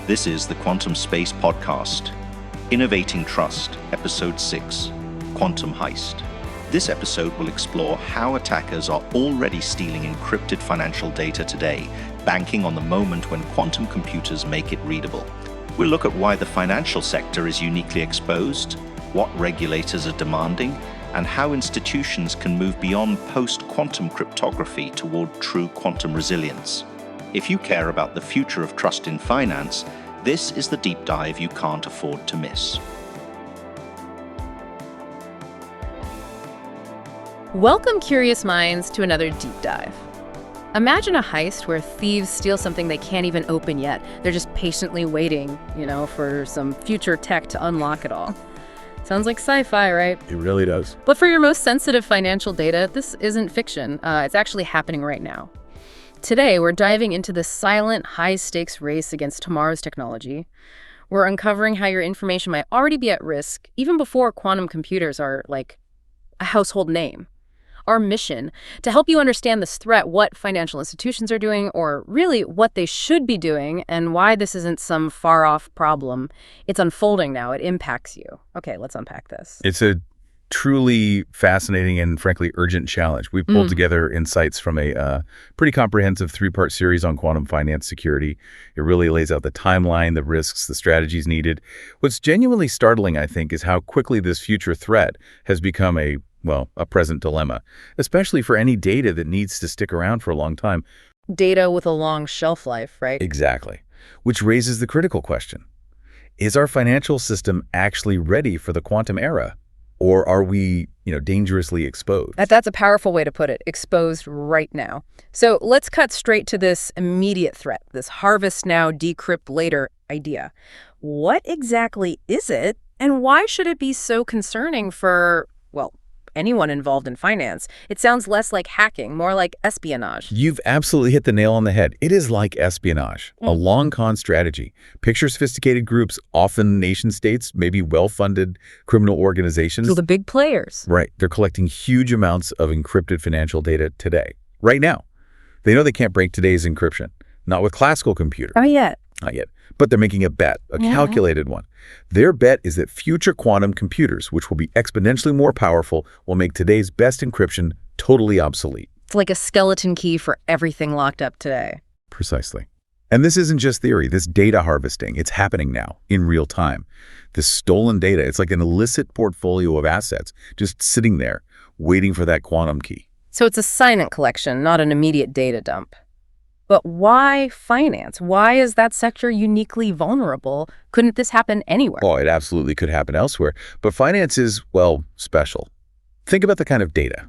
This is the Quantum Space Podcast, Innovating Trust, Episode 6, Quantum Heist. This episode will explore how attackers are already stealing encrypted financial data today, banking on the moment when quantum computers make it readable. We'll look at why the financial sector is uniquely exposed, what regulators are demanding, and how institutions can move beyond post-quantum cryptography toward true quantum resilience. If you care about the future of trust in finance, this is the deep dive you can't afford to miss. Welcome, curious minds, to another deep dive. Imagine a heist where thieves steal something they can't even open yet. They're just patiently waiting, for some future tech to unlock it all. Sounds like sci-fi, right? It really does. But for your most sensitive financial data, this isn't fiction. It's actually happening right now. Today, we're diving into the silent, high-stakes race against tomorrow's technology. We're uncovering how your information might already be at risk, even before quantum computers are, like, a household name. Our mission, to help you understand this threat, what financial institutions are doing, or really what they should be doing, and why this isn't some far-off problem. It's unfolding now. It impacts you. Okay, let's unpack this. It's a truly fascinating and frankly urgent challenge. We pulled together insights from a pretty comprehensive 3-part series on quantum finance security. It really lays out the timeline, the risks, the strategies needed. What's genuinely startling, I think, is how quickly this future threat has become a present dilemma, especially for any data that needs to stick around for a long time. Data with a long shelf life, right? Exactly. Which raises the critical question. Is our financial system actually ready for the quantum era? Or are we, dangerously exposed? That's a powerful way to put it, exposed right now. So let's cut straight to this immediate threat, this harvest now, decrypt later idea. What exactly is it, and why should it be so concerning for, anyone involved in finance? It sounds less like hacking, more like espionage. You've absolutely hit the nail on the head. It is like espionage, a long con strategy. Picture sophisticated groups, often nation states, maybe well-funded criminal organizations. So the big players. Right. They're collecting huge amounts of encrypted financial data today, right now. They know they can't break today's encryption, not with classical computers. Not yet. Not yet. But they're making a bet, a calculated one. Their bet is that future quantum computers, which will be exponentially more powerful, will make today's best encryption totally obsolete. It's like a skeleton key for everything locked up today. Precisely. And this isn't just theory. This data harvesting, it's happening now in real time. This stolen data, it's like an illicit portfolio of assets just sitting there waiting for that quantum key. So it's a silent collection, not an immediate data dump. But why finance? Why is that sector uniquely vulnerable? Couldn't this happen anywhere? Oh, it absolutely could happen elsewhere. But finance is, special. Think about the kind of data.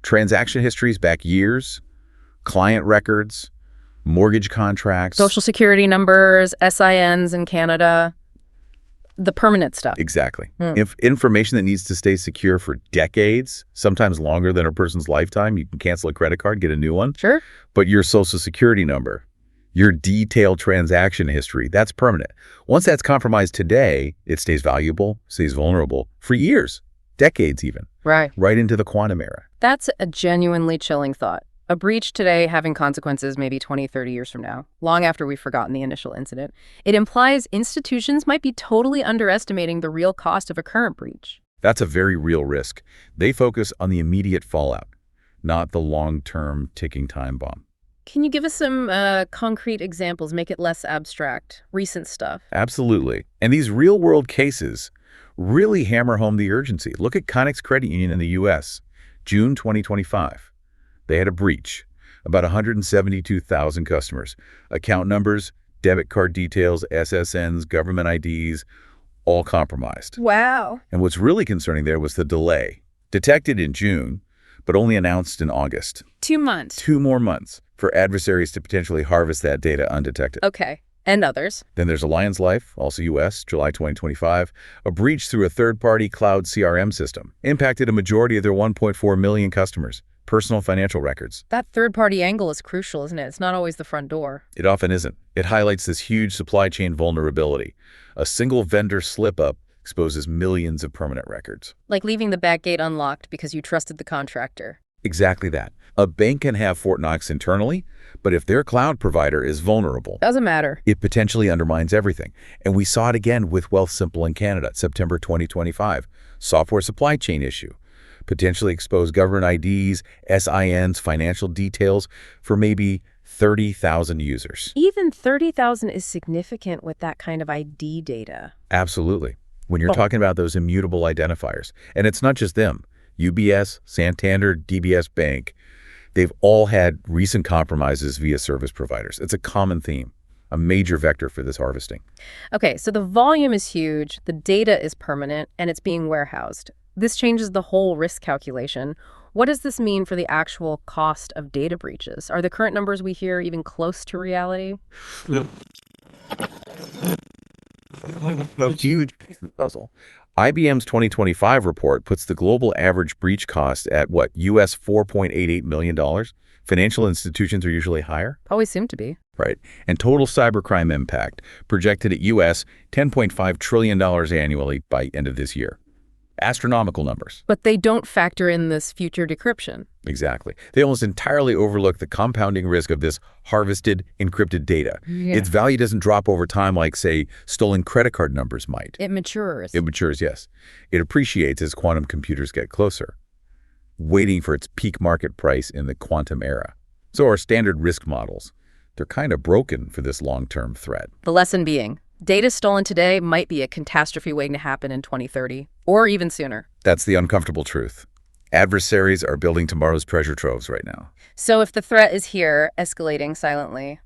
Transaction histories back years, client records, mortgage contracts. Social security numbers, SINs in Canada, the permanent stuff. Exactly. If information that needs to stay secure for decades, sometimes longer than a person's lifetime, you can cancel a credit card, get a new one. Sure. But your social security number, your detailed transaction history, that's permanent. Once that's compromised today, it stays valuable, stays vulnerable for years, decades even. Right into the quantum era. That's a genuinely chilling thought. A breach today having consequences maybe 20, 30 years from now, long after we've forgotten the initial incident. It implies institutions might be totally underestimating the real cost of a current breach. That's a very real risk. They focus on the immediate fallout, not the long-term ticking time bomb. Can you give us some concrete examples, make it less abstract, recent stuff? Absolutely. And these real-world cases really hammer home the urgency. Look at Connex Credit Union in the U.S., June 2025. They had a breach, about 172,000 customers. Account numbers, debit card details, SSNs, government IDs, all compromised. Wow. And what's really concerning there was the delay. Detected in June, but only announced in August. 2 months. 2 more months for adversaries to potentially harvest that data undetected. Okay. And others. Then there's Alliance Life, also U.S., July 2025. A breach through a third-party cloud CRM system impacted a majority of their 1.4 million customers. Personal financial records. That third-party angle is crucial, isn't it? It's not always the front door. It often isn't. It highlights this huge supply chain vulnerability. A single vendor slip-up exposes millions of permanent records. Like leaving the back gate unlocked because you trusted the contractor. Exactly that. A bank can have Fort Knox internally, but if their cloud provider is vulnerable, Doesn't matter. it potentially undermines everything. And we saw it again with Wealthsimple in Canada, September 2025. Software supply chain issue. Potentially exposed government IDs, SINs, financial details for maybe 30,000 users. Even 30,000 is significant with that kind of ID data. Absolutely. When you're talking about those immutable identifiers. And it's not just them. UBS, Santander, DBS Bank, they've all had recent compromises via service providers. It's a common theme, a major vector for this harvesting. Okay, so the volume is huge, the data is permanent, and it's being warehoused. This changes the whole risk calculation. What does this mean for the actual cost of data breaches? Are the current numbers we hear even close to reality? A huge puzzle. IBM's 2025 report puts the global average breach cost at what, US $4.88 million? Financial institutions are usually higher? Always seem to be. Right. And total cybercrime impact projected at US $10.5 trillion annually by end of this year. Astronomical numbers. But they don't factor in this future decryption. Exactly. They almost entirely overlook the compounding risk of this harvested, encrypted data. Yeah. Its value doesn't drop over time like, say, stolen credit card numbers might. It matures. It matures, yes. It appreciates as quantum computers get closer, waiting for its peak market price in the quantum era. So our standard risk models, they're kind of broken for this long-term threat. The lesson being, data stolen today might be a catastrophe waiting to happen in 2030, or even sooner. That's the uncomfortable truth. Adversaries are building tomorrow's treasure troves right now. So if the threat is here, escalating silently,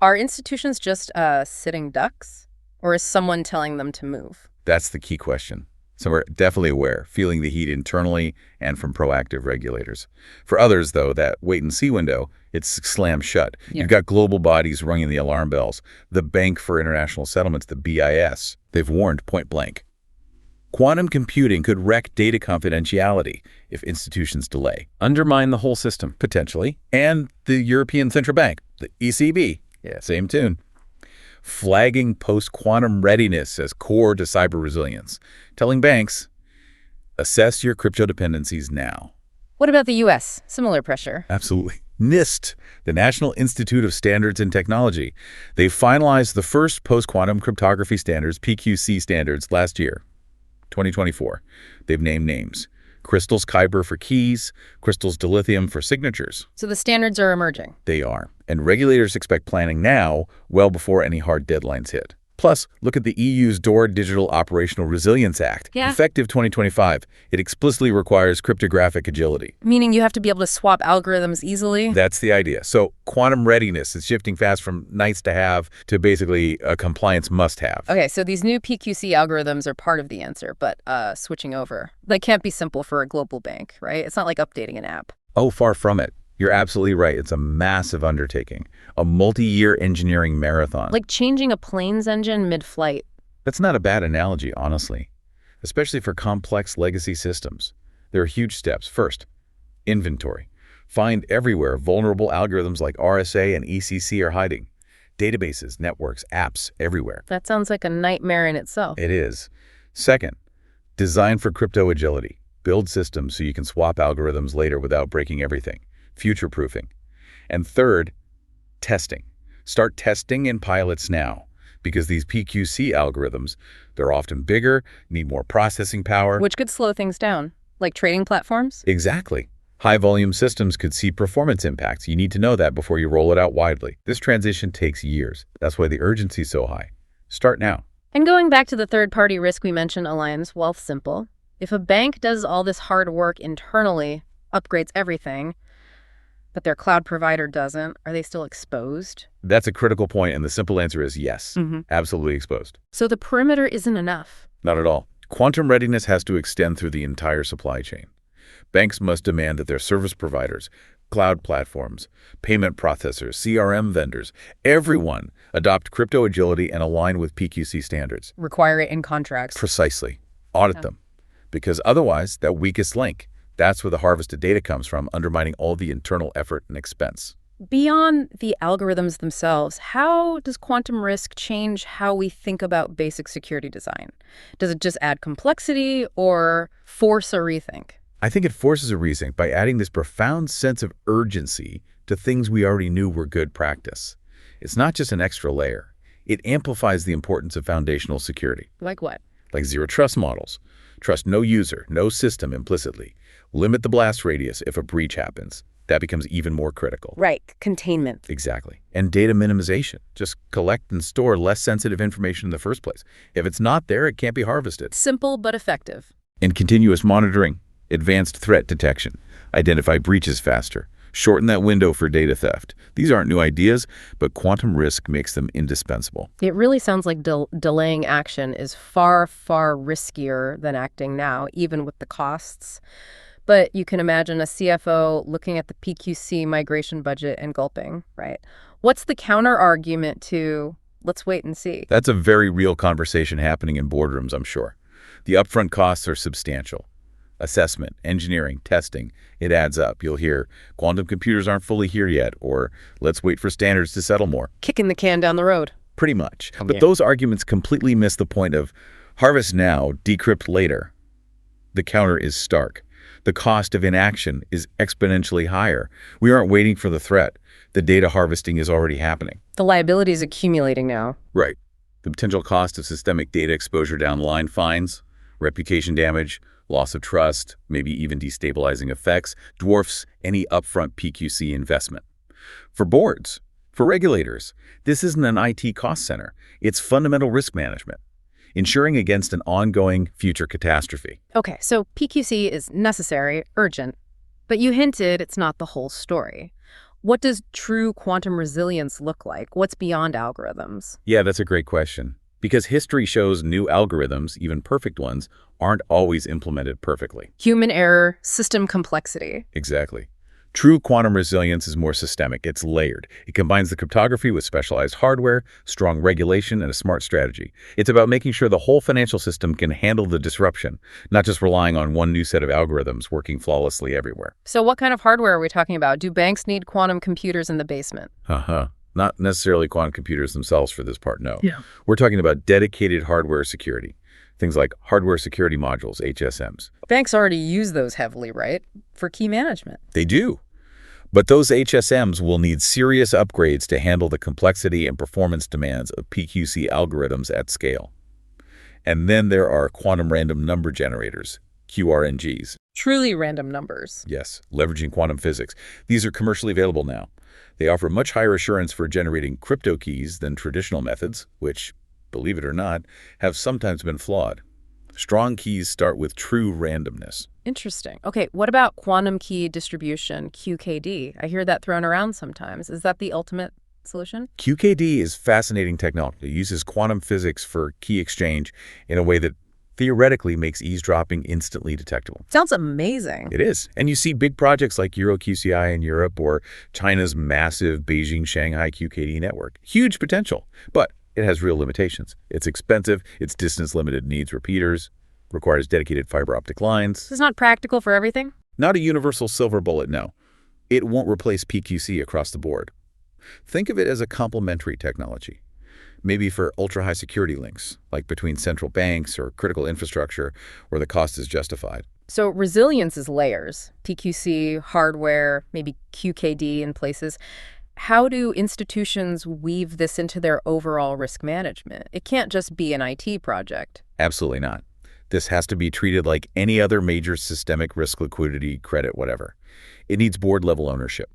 are institutions just sitting ducks? Or is someone telling them to move? That's the key question. So we're definitely aware, feeling the heat internally and from proactive regulators. For others, though, that wait-and-see window, it's slammed shut. Yeah. You've got global bodies ringing the alarm bells. The Bank for International Settlements, the BIS, they've warned point blank. Quantum computing could wreck data confidentiality if institutions delay, undermine the whole system, potentially, and the European Central Bank, the ECB, yeah, same tune, flagging post-quantum readiness as core to cyber resilience, telling banks, assess your crypto dependencies now. What about the U.S.? Similar pressure. Absolutely. NIST, the National Institute of Standards and Technology, they finalized the first post-quantum cryptography standards, PQC standards, last year, 2024. They've named names. Crystal's Kyber for keys, Crystal's Dilithium for signatures. So the standards are emerging. They are. And regulators expect planning now, well before any hard deadlines hit. Plus, look at the EU's DORA Digital Operational Resilience Act. Yeah. Effective 2025. It explicitly requires cryptographic agility. Meaning you have to be able to swap algorithms easily? That's the idea. So quantum readiness is shifting fast from nice to have to basically a compliance must have. Okay, so these new PQC algorithms are part of the answer, but switching over. They can't be simple for a global bank, right? It's not like updating an app. Oh, far from it. You're absolutely right. It's a massive undertaking, a multi-year engineering marathon. Like changing a plane's engine mid-flight. That's not a bad analogy, honestly, especially for complex legacy systems. There are huge steps. First, inventory. Find everywhere vulnerable algorithms like RSA and ECC are hiding. Databases, networks, apps, everywhere. That sounds like a nightmare in itself. It is. Second, design for crypto agility. Build systems so you can swap algorithms later without breaking everything. Future-proofing. And third, testing. Start testing in pilots now, because these PQC algorithms, they're often bigger, need more processing power. Which could slow things down, like trading platforms? Exactly. High-volume systems could see performance impacts. You need to know that before you roll it out widely. This transition takes years. That's why the urgency is so high. Start now. And going back to the third-party risk we mentioned, Alliance Wealthsimple, if a bank does all this hard work internally, upgrades everything, but their cloud provider doesn't, are they still exposed? That's a critical point, and the simple answer is yes. Absolutely exposed. So the perimeter isn't enough. Not at all. Quantum readiness has to extend through the entire supply chain. Banks must demand that their service providers, cloud platforms, payment processors, CRM vendors, everyone adopt crypto agility and align with PQC standards. Require it in contracts. Precisely. Audit them. Because otherwise, that weakest link, that's where the harvested data comes from, undermining all the internal effort and expense. Beyond the algorithms themselves, how does quantum risk change how we think about basic security design? Does it just add complexity or force a rethink? I think it forces a rethink by adding this profound sense of urgency to things we already knew were good practice. It's not just an extra layer. It amplifies the importance of foundational security. Like what? Like zero trust models. Trust no user, no system implicitly. Limit the blast radius if a breach happens. That becomes even more critical. Right. Containment. Exactly. And data minimization. Just collect and store less sensitive information in the first place. If it's not there, it can't be harvested. Simple but effective. And continuous monitoring. Advanced threat detection. Identify breaches faster. Shorten that window for data theft. These aren't new ideas, but quantum risk makes them indispensable. It really sounds like delaying action is far, far riskier than acting now, even with the costs. But you can imagine a CFO looking at the PQC migration budget and gulping, right? What's the counter argument to let's wait and see? That's a very real conversation happening in boardrooms, I'm sure. The upfront costs are substantial. Assessment, engineering, testing, it adds up. You'll hear, quantum computers aren't fully here yet, or let's wait for standards to settle more. Kicking the can down the road. Pretty much. But those arguments completely miss the point of harvest now, decrypt later. The counter is stark. The cost of inaction is exponentially higher. We aren't waiting for the threat. The data harvesting is already happening. The liability is accumulating now. Right. The potential cost of systemic data exposure down the line, fines, reputation damage, loss of trust, maybe even destabilizing effects, dwarfs any upfront PQC investment. For boards, for regulators, this isn't an IT cost center. It's fundamental risk management, ensuring against an ongoing future catastrophe. Okay, so PQC is necessary, urgent, but you hinted it's not the whole story. What does true quantum resilience look like? What's beyond algorithms? Yeah, that's a great question. Because history shows new algorithms, even perfect ones, aren't always implemented perfectly. Human error, system complexity. Exactly. True quantum resilience is more systemic. It's layered. It combines the cryptography with specialized hardware, strong regulation, and a smart strategy. It's about making sure the whole financial system can handle the disruption, not just relying on one new set of algorithms working flawlessly everywhere. So what kind of hardware are we talking about? Do banks need quantum computers in the basement? Not necessarily quantum computers themselves for this part, no. Yeah. We're talking about dedicated hardware security. Things like hardware security modules, HSMs. Banks already use those heavily, right? For key management. They do. But those HSMs will need serious upgrades to handle the complexity and performance demands of PQC algorithms at scale. And then there are quantum random number generators, QRNGs. Truly random numbers. Yes, leveraging quantum physics. These are commercially available now. They offer much higher assurance for generating crypto keys than traditional methods, which, believe it or not, have sometimes been flawed. Strong keys start with true randomness. Interesting. Okay, what about quantum key distribution, QKD? I hear that thrown around sometimes. Is that the ultimate solution? QKD is fascinating technology. It uses quantum physics for key exchange in a way that theoretically makes eavesdropping instantly detectable. Sounds amazing. It is. And you see big projects like EuroQCI in Europe or China's massive Beijing-Shanghai QKD network. Huge potential, but it has real limitations. It's expensive, it's distance-limited, needs repeaters, requires dedicated fiber optic lines. This is not practical for everything? Not a universal silver bullet, no. It won't replace PQC across the board. Think of it as a complementary technology. Maybe for ultra-high security links, like between central banks or critical infrastructure where the cost is justified. So resilience is layers, PQC, hardware, maybe QKD in places. How do institutions weave this into their overall risk management? It can't just be an IT project. Absolutely not. This has to be treated like any other major systemic risk, liquidity, credit, whatever. It needs board-level ownership.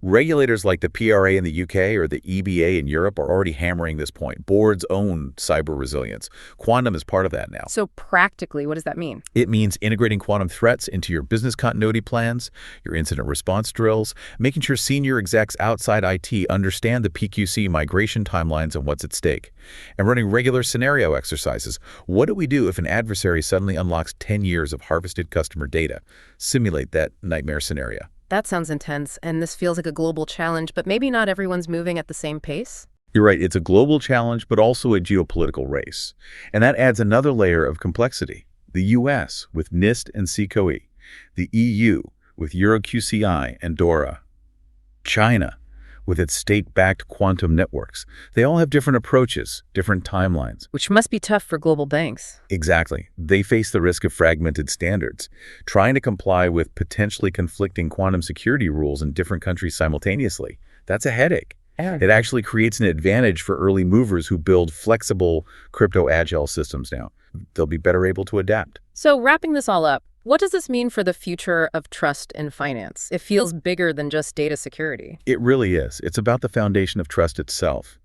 Regulators like the PRA in the UK or the EBA in Europe are already hammering this point. Boards own cyber resilience. Quantum is part of that now. So practically, what does that mean? It means integrating quantum threats into your business continuity plans, your incident response drills, making sure senior execs outside IT understand the PQC migration timelines and what's at stake, and running regular scenario exercises. What do we do if an adversary suddenly unlocks 10 years of harvested customer data? Simulate that nightmare scenario. That sounds intense, and this feels like a global challenge, but maybe not everyone's moving at the same pace? You're right, it's a global challenge, but also a geopolitical race. And that adds another layer of complexity. The US with NIST and CCOE, the EU with EuroQCI and DORA, China with its state-backed quantum networks. They all have different approaches, different timelines. Which must be tough for global banks. Exactly. They face the risk of fragmented standards, trying to comply with potentially conflicting quantum security rules in different countries simultaneously. That's a headache. It actually creates an advantage for early movers who build flexible, crypto-agile systems now. They'll be better able to adapt. So wrapping this all up, what does this mean for the future of trust in finance? It feels bigger than just data security. It really is. It's about the foundation of trust itself.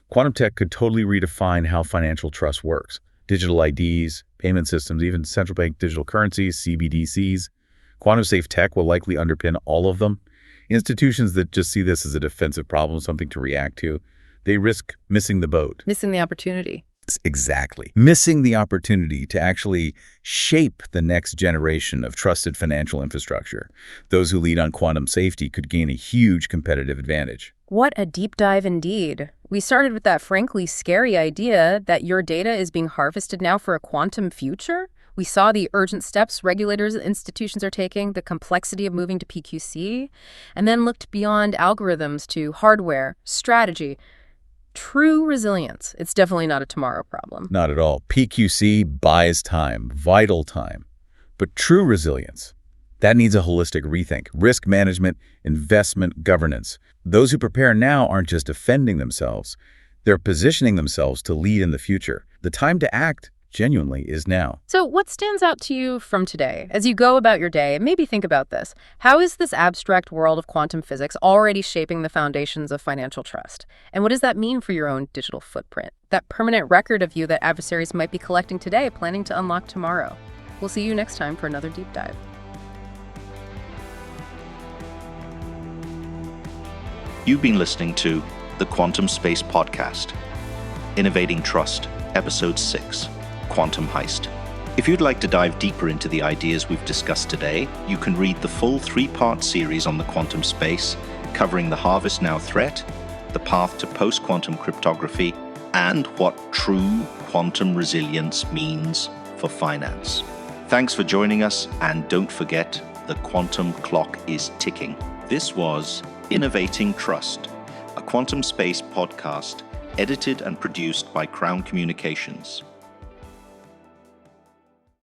Quantum tech could totally redefine how financial trust works. Digital IDs, payment systems, even central bank digital currencies, CBDCs. Quantum-safe tech will likely underpin all of them. Institutions that just see this as a defensive problem, something to react to, they risk missing the boat. Missing the opportunity. Exactly. Missing the opportunity to actually shape the next generation of trusted financial infrastructure. Those who lead on quantum safety could gain a huge competitive advantage. What a deep dive indeed. We started with that frankly scary idea that your data is being harvested now for a quantum future. We saw the urgent steps regulators and institutions are taking, the complexity of moving to PQC, and then looked beyond algorithms to hardware, strategy, true resilience. It's definitely not a tomorrow problem. Not at all. PQC buys time, vital time. But true resilience, that needs a holistic rethink. Risk management, investment, governance. Those who prepare now aren't just defending themselves. They're positioning themselves to lead in the future. The time to act genuinely is now. So what stands out to you from today? As you go about your day, maybe think about this. How is this abstract world of quantum physics already shaping the foundations of financial trust? And what does that mean for your own digital footprint? That permanent record of you that adversaries might be collecting today, planning to unlock tomorrow. We'll see you next time for another deep dive. You've been listening to the Quantum Space Podcast, Innovating Trust, Episode 6. Quantum Heist. If you'd like to dive deeper into the ideas we've discussed today, you can read the full 3-part series on the quantum space, covering the Harvest Now threat, the path to post-quantum cryptography, and what true quantum resilience means for finance. Thanks for joining us, and don't forget, the quantum clock is ticking. This was Innovating Trust, a quantum space podcast edited and produced by Crown Communications.